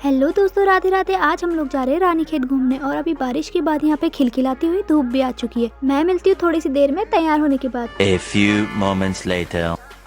Hello दोस्तों, राधे राधे। आज हम लोग जा रहे हैं रानीखेत घूमने और अभी बारिश के बाद यहाँ पे खिलखिलाती हुई धूप भी आ चुकी है। मैं मिलती हूँ थोड़ी सी देर में तैयार होने के बाद। A few moments later.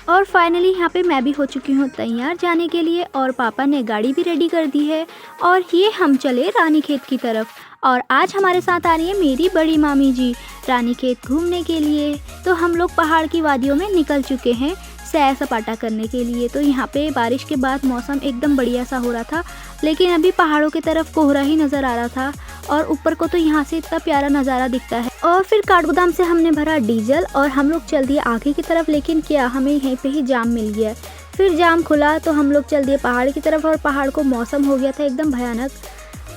और फाइनली यहाँ पे मैं भी हो चुकी हूँ तैयार जाने के लिए और पापा ने गाड़ी भी रेडी कर दी है और ये हम चले रानीखेत की तरफ। और आज हमारे साथ आ रही है मेरी बड़ी मामी जी रानीखेत घूमने के लिए। तो हम लोग पहाड़ की वादियों में निकल चुके हैं सैर सपाटा करने के लिए। तो यहाँ पे बारिश के बाद मौसम एकदम बढ़िया सा हो रहा था, लेकिन अभी पहाड़ों की तरफ कोहरा ही नज़र आ रहा था और ऊपर को तो यहाँ से इतना प्यारा नज़ारा दिखता है। और फिर काठगोदाम से हमने भरा डीजल और हम लोग चल दिए आगे की तरफ, लेकिन क्या हमें यहीं पे ही जाम मिल गया। फिर जाम खुला तो हम लोग चल दिए पहाड़ की तरफ और पहाड़ को मौसम हो गया था एकदम भयानक।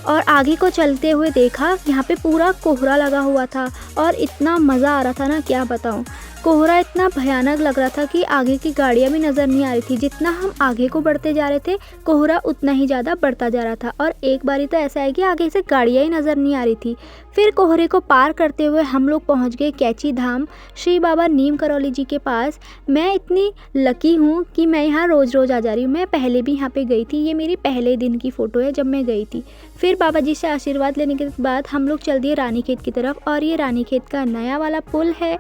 और आगे को चलते हुए देखा यहाँ पे पूरा कोहरा लगा हुआ था और इतना मज़ा आ रहा था ना, क्या बताऊँ। कोहरा इतना भयानक लग रहा था कि आगे की गाड़ियाँ भी नज़र नहीं आ रही थी। जितना हम आगे को बढ़ते जा रहे थे कोहरा उतना ही ज़्यादा बढ़ता जा रहा था और एक बारी तो ऐसा है कि आगे से गाड़ियाँ ही नज़र नहीं आ रही थी। फिर कोहरे को पार करते हुए हम लोग पहुँच गए कैची धाम श्री बाबा नीम करौली जी के पास। मैं इतनी लकी हूँ कि मैं यहाँ रोज़ रोज़ आ जा रही हूँ। मैं पहले भी यहाँ पे गई थी, ये मेरी पहले दिन की फ़ोटो है जब मैं गई थी। फिर बाबा जी से आशीर्वाद लेने के बाद हम लोग चल दिए रानीखेत की तरफ और ये रानीखेत का नया वाला पुल है।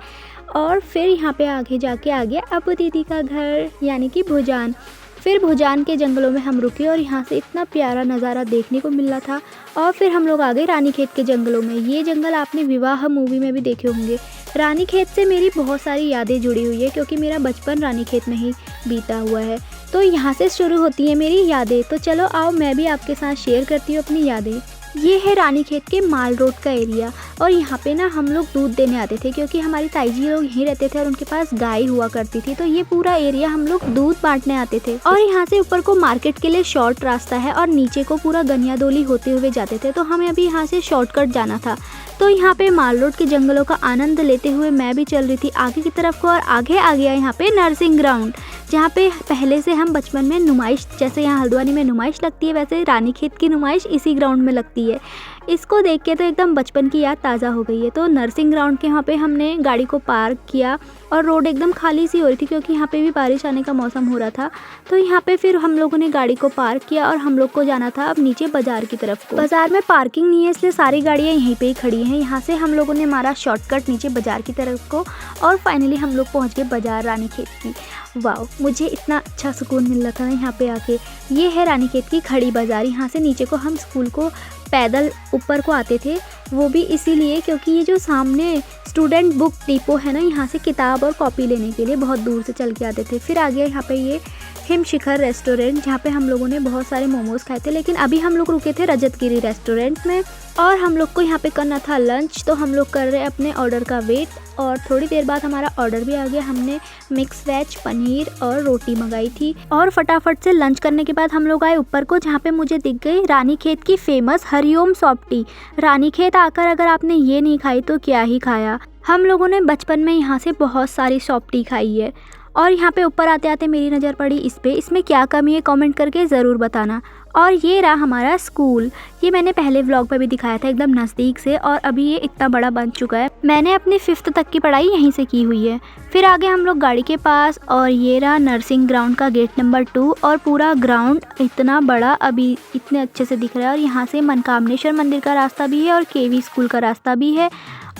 और फिर यहाँ पे आगे जाके आ गया अबू दीदी का घर यानी कि भुजान। फिर भुजान के जंगलों में हम रुके और यहाँ से इतना प्यारा नज़ारा देखने को मिल रहा था। और फिर हम लोग आ गए रानीखेत के जंगलों में। ये जंगल आपने विवाह मूवी में भी देखे होंगे। रानीखेत से मेरी बहुत सारी यादें जुड़ी हुई है क्योंकि मेरा बचपन रानीखेत में ही बीता हुआ है। तो यहाँ से शुरू होती है मेरी यादें। तो चलो आओ मैं भी आपके साथ शेयर करती हूँ अपनी यादें। ये है रानीखेत के माल रोड का एरिया और यहाँ पे ना हम लोग दूध देने आते थे क्योंकि हमारी ताई जी लोग यहीं रहते थे और उनके पास गाय हुआ करती थी। तो ये पूरा एरिया हम लोग दूध बांटने आते थे। और यहाँ से ऊपर को मार्केट के लिए शॉर्ट रास्ता है और नीचे को पूरा गनियादोली होते हुए जाते थे। तो हमें अभी यहाँ से शॉर्टकट जाना था। तो यहाँ पे माल रोड के जंगलों का आनंद लेते हुए मैं भी चल रही थी आगे की तरफ को। और आगे आ गया यहाँ पे नर्सिंग ग्राउंड, जहाँ पे पहले से हम बचपन में नुमाइश, जैसे यहाँ हल्द्वानी में नुमाइश लगती है वैसे रानीखेत की नुमाइश इसी ग्राउंड में लगती है। इसको देख के तो एकदम बचपन की याद ताज़ा हो गई है। तो नर्सिंग ग्राउंड के यहाँ पे हमने गाड़ी को पार्क किया और रोड एकदम खाली सी हो रही थी क्योंकि यहाँ पे भी बारिश आने का मौसम हो रहा था। तो यहाँ पे फिर हम लोगों ने गाड़ी को पार्क किया और हम लोग को जाना था अब नीचे बाज़ार की तरफ को। बाज़ार में पार्किंग नहीं है इसलिए सारी गाड़ियाँ यहीं पे ही खड़ी हैं। यहाँ से हम लोगों ने मारा शॉर्टकट नीचे बाज़ार की तरफ को और फाइनली हम लोग पहुँच गए बाज़ार रानीखेत की। वाह, मुझे इतना अच्छा सुकून मिल रहा था ना यहाँ पे आके। ये है रानीखेत की खड़ी बाज़ार। यहाँ से नीचे को हम स्कूल को पैदल ऊपर को आते थे, वो भी इसीलिए क्योंकि ये जो सामने स्टूडेंट बुक डिपो है ना, यहाँ से किताब और कॉपी लेने के लिए बहुत दूर से चल के आते थे। फिर आ गया यहाँ पे ये हिम शिखर रेस्टोरेंट, जहाँ पे हम लोगों ने बहुत सारे मोमोज़ खाए थे। लेकिन अभी हम लोग रुके थे रजतगिरी रेस्टोरेंट में और हम लोग को यहाँ पे करना था लंच। तो हम लोग कर रहे अपने ऑर्डर का वेट और थोड़ी देर बाद हमारा ऑर्डर भी आ गया। हमने मिक्स वेज पनीर और रोटी मंगाई थी और फटाफट से लंच करने के बाद हम लोग आए ऊपर को, जहाँ पे मुझे दिख गई रानीखेत की famous Hariom soft T. Ranikhet आकर अगर आपने ये नहीं खाई तो क्या ही खाया। हम लोगों ने बचपन में यहाँ से बहुत सारी सॉफ्ट टी खाई है। और यहाँ पे ऊपर आते आते मेरी नज़र पड़ी इस पे, इसमें क्या कमी है कमेंट करके ज़रूर बताना। और ये रहा हमारा स्कूल। ये मैंने पहले व्लॉग पे भी दिखाया था एकदम नज़दीक से और अभी ये इतना बड़ा बन चुका है। मैंने अपनी 5th तक की पढ़ाई यहीं से की हुई है। फिर आगे हम लोग गाड़ी के पास और ये रहा नर्सिंग ग्राउंड का गेट नंबर 2 और पूरा ग्राउंड इतना बड़ा अभी इतने अच्छे से दिख रहा है। और यहाँ से मनकामनेश्वर मंदिर का रास्ता भी है और केवी स्कूल का रास्ता भी है।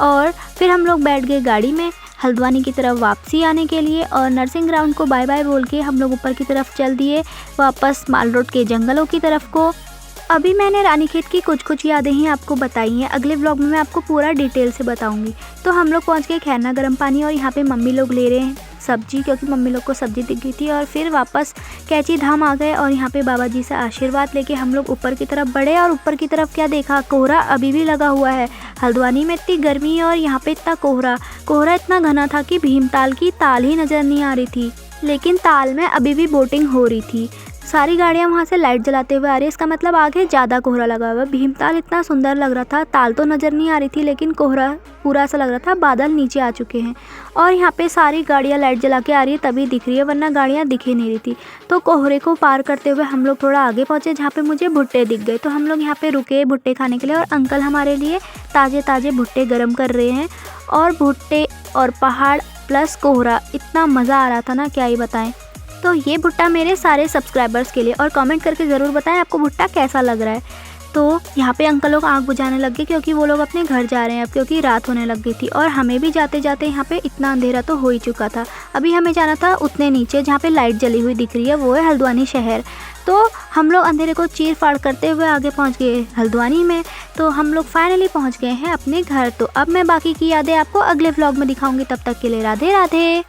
और फिर हम लोग बैठ गए गाड़ी में हल्द्वानी की तरफ वापसी आने के लिए और नर्सिंग ग्राउंड को बाय बाय बोल के हम लोग ऊपर की तरफ चल दिए वापस माल रोड के जंगलों की तरफ को। अभी मैंने रानीखेत की कुछ यादें ही आपको बताई हैं, अगले व्लॉग में मैं आपको पूरा डिटेल से बताऊंगी। तो हम लोग पहुंच गए खैरना गर्म पानी और यहाँ पे मम्मी लोग ले रहे हैं सब्जी क्योंकि मम्मी लोग को सब्जी दिख गई थी। और फिर वापस कैची धाम आ गए और यहाँ पे बाबा जी से आशीर्वाद लेके हम लोग ऊपर की तरफ बढ़े। और ऊपर की तरफ क्या देखा, कोहरा अभी भी लगा हुआ है। हल्द्वानी में इतनी गर्मी और यहाँ पे इतना कोहरा इतना घना था कि भीमताल की ताल ही नज़र नहीं आ रही थी। लेकिन ताल में अभी भी बोटिंग हो रही थी। सारी गाड़ियाँ वहाँ से लाइट जलाते हुए आ रही है, इसका मतलब आगे ज़्यादा कोहरा लगा हुआ है। भीमताल इतना सुंदर लग रहा था, ताल तो नज़र नहीं आ रही थी लेकिन कोहरा पूरा सा लग रहा था, बादल नीचे आ चुके हैं। और यहाँ पे सारी गाड़ियाँ लाइट जला के आ रही है तभी दिख रही है, वरना गाड़ियाँ दिख ही नहीं रही थी। तो कोहरे को पार करते हुए हम लोग थोड़ा आगे पहुँचे जहाँ पे मुझे भुट्टे दिख गए। तो हम लोग यहाँ पे रुके भुट्टे खाने के लिए और अंकल हमारे लिए ताज़े ताज़े भुट्टे गर्म कर रहे हैं। और भुट्टे और पहाड़ प्लस कोहरा, इतना मज़ा आ रहा था ना क्या ही बताएं। तो ये भुट्टा मेरे सारे सब्सक्राइबर्स के लिए, और कमेंट करके ज़रूर बताएं आपको भुट्टा कैसा लग रहा है। तो यहाँ पे अंकल लोग आग बुझाने लग गए क्योंकि वो लोग अपने घर जा रहे हैं अब, क्योंकि रात होने लग गई थी और हमें भी जाते जाते यहाँ पे इतना अंधेरा तो हो ही चुका था। अभी हमें जाना था उतने नीचे जहाँ पे लाइट जली हुई दिख रही है, वो है हल्द्वानी शहर। तो हम लोग अंधेरे को चीर फाड़ करते हुए आगे पहुँच गए हल्द्वानी में। तो हम लोग फाइनली पहुँच गए हैं अपने घर। तो अब मैं बाकी की यादें आपको अगले व्लॉग में दिखाऊंगी, तब तक के लिए राधे राधे।